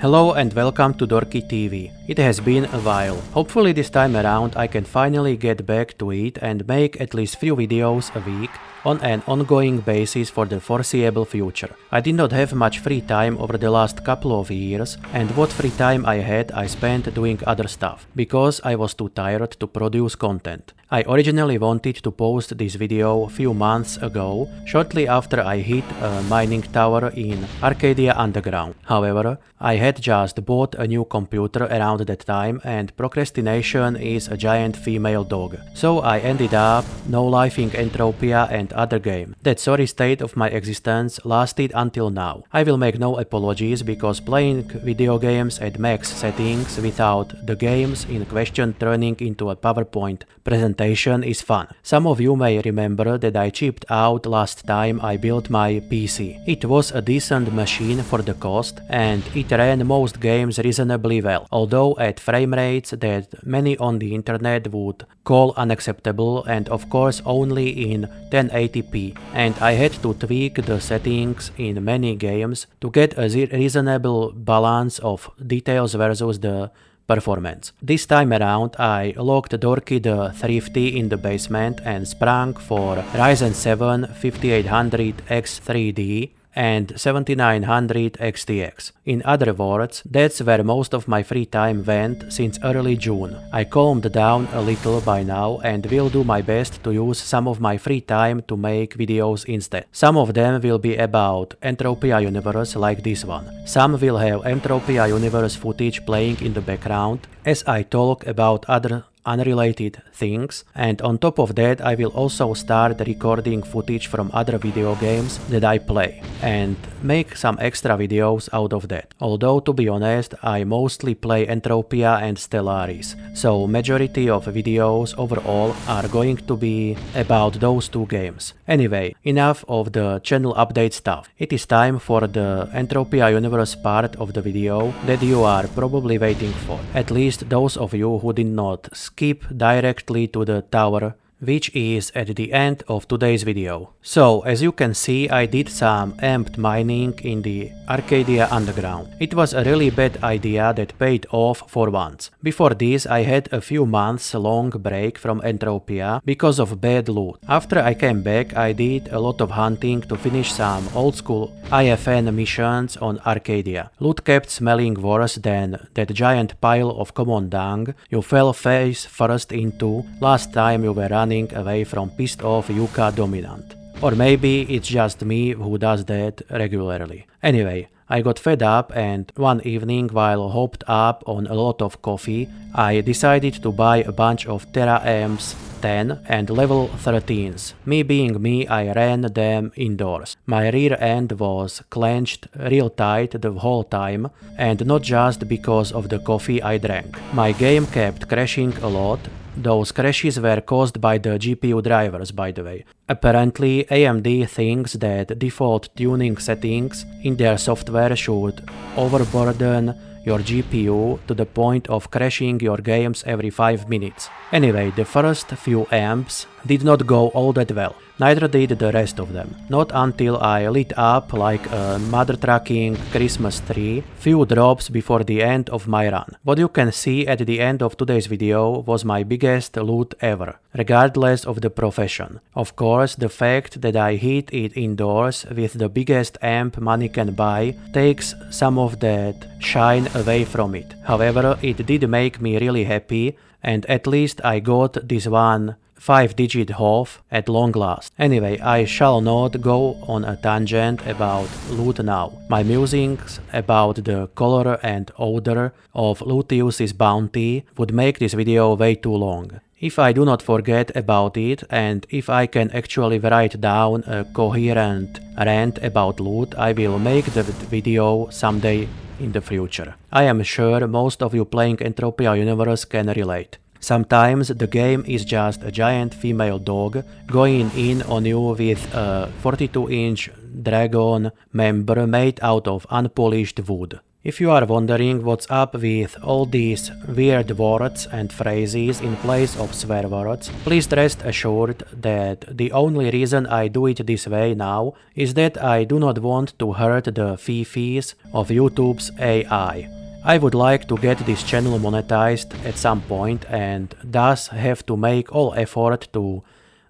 Hello and welcome to Dorki TV. It has been a while. Hopefully this time around I can finally get back to it and make at least few videos a week on an ongoing basis for the foreseeable future. I did not have much free time over the last couple of years, and what free time I had I spent doing other stuff, because I was too tired to produce content. I originally wanted to post this video a few months ago, shortly after I hit a mining tower in Arcadia Underground. However, I had just bought a new computer around that time and procrastination is a giant female dog. So I ended up no-lifing Entropia and other game. That sorry state of my existence lasted until now. I will make no apologies because playing video games at max settings without the games in question turning into a PowerPoint presentation is fun. Some of you may remember that I chipped out last time I built my PC. It was a decent machine for the cost and it ran most games reasonably well, although at frame rates that many on the internet would call unacceptable and of course only in 1080p, and I had to tweak the settings in many games to get a reasonable balance of details versus the performance. This time around I locked Dorki the Thrifty in the basement and sprang for Ryzen 7 5800X3D and 7900 XTX. In other words, that's where most of my free time went since early June. I calmed down a little by now and will do my best to use some of my free time to make videos instead. Some of them will be about Entropia universe like this one. Some will have Entropia universe footage playing in the background as I talk about other unrelated things, and on top of that I will also start recording footage from other video games that I play and make some extra videos out of that. Although to be honest I mostly play Entropia and Stellaris, so majority of videos overall are going to be about those two games. Anyway, enough of the channel update stuff. It is time for the Entropia universe part of the video that you are probably waiting for, at least those of you who did not skip directly to the tower, which is at the end of today's video. So, as you can see, I did some amped mining in the Arcadia Underground. It was a really bad idea that paid off for once. Before this, I had a few months long break from Entropia because of bad loot. After I came back, I did a lot of hunting to finish some old school IFN missions on Arcadia. Loot kept smelling worse than that giant pile of common dung you fell face first into last time you were running away from pissed off Yuka dominant. Or maybe it's just me who does that regularly. Anyway, I got fed up and one evening while hopped up on a lot of coffee, I decided to buy a bunch of Terra Amps 10 and level 13s. Me being me, I ran them indoors. My rear end was clenched real tight the whole time, and not just because of the coffee I drank. My game kept crashing a lot. Those crashes were caused by the GPU drivers, by the way. Apparently, AMD thinks that default tuning settings in their software should overburden your GPU to the point of crashing your games every 5 minutes. Anyway, the first few amps did not go all that well. Neither did the rest of them. Not until I lit up like a mother-trucking Christmas tree few drops before the end of my run. What you can see at the end of today's video was my biggest loot ever, regardless of the profession. Of course, the fact that I hit it indoors with the biggest amp money can buy takes some of that shine away from it. However, it did make me really happy, and at least I got this one 5-digit HOF at long last. Anyway, I shall not go on a tangent about loot now. My musings about the color and odor of Luteus's bounty would make this video way too long. If I do not forget about it and if I can actually write down a coherent rant about loot, I will make the video someday in the future. I am sure most of you playing Entropia universe can relate. Sometimes the game is just a giant female dog going in on you with a 42-inch dragon member made out of unpolished wood. If you are wondering what's up with all these weird words and phrases in place of swear words, please rest assured that the only reason I do it this way now is that I do not want to hurt the fee-fees of YouTube's AI. I would like to get this channel monetized at some point and thus have to make all effort to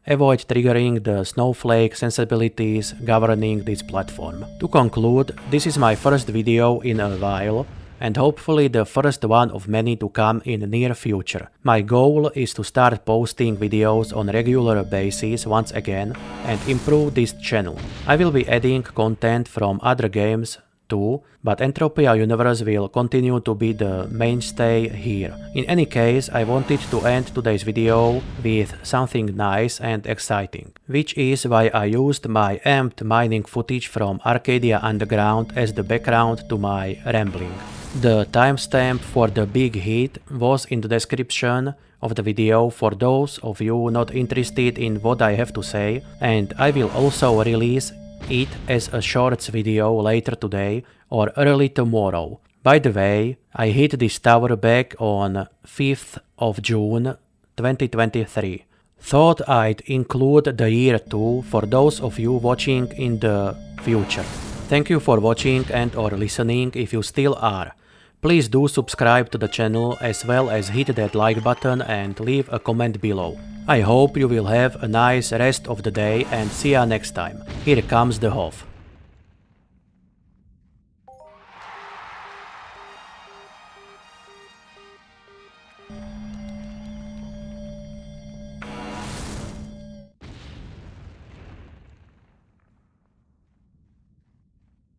avoid triggering the snowflake sensibilities governing this platform. To conclude, this is my first video in a while and hopefully the first one of many to come in the near future. My goal is to start posting videos on a regular basis once again and improve this channel. I will be adding content from other games too, but Entropia universe will continue to be the mainstay here. In any case, I wanted to end today's video with something nice and exciting, which is why I used my amped mining footage from Arcadia Underground as the background to my rambling. The timestamp for the big hit was in the description of the video for those of you not interested in what I have to say, and I will also release it as a shorts video later today or early tomorrow. By the way, I hit this tower back on 5th of June 2023. Thought I'd include the year too for those of you watching in the future. Thank you for watching and or listening if you still are. Please do subscribe to the channel as well as hit that like button and leave a comment below. I hope you will have a nice rest of the day and see ya next time. Here comes the Hof.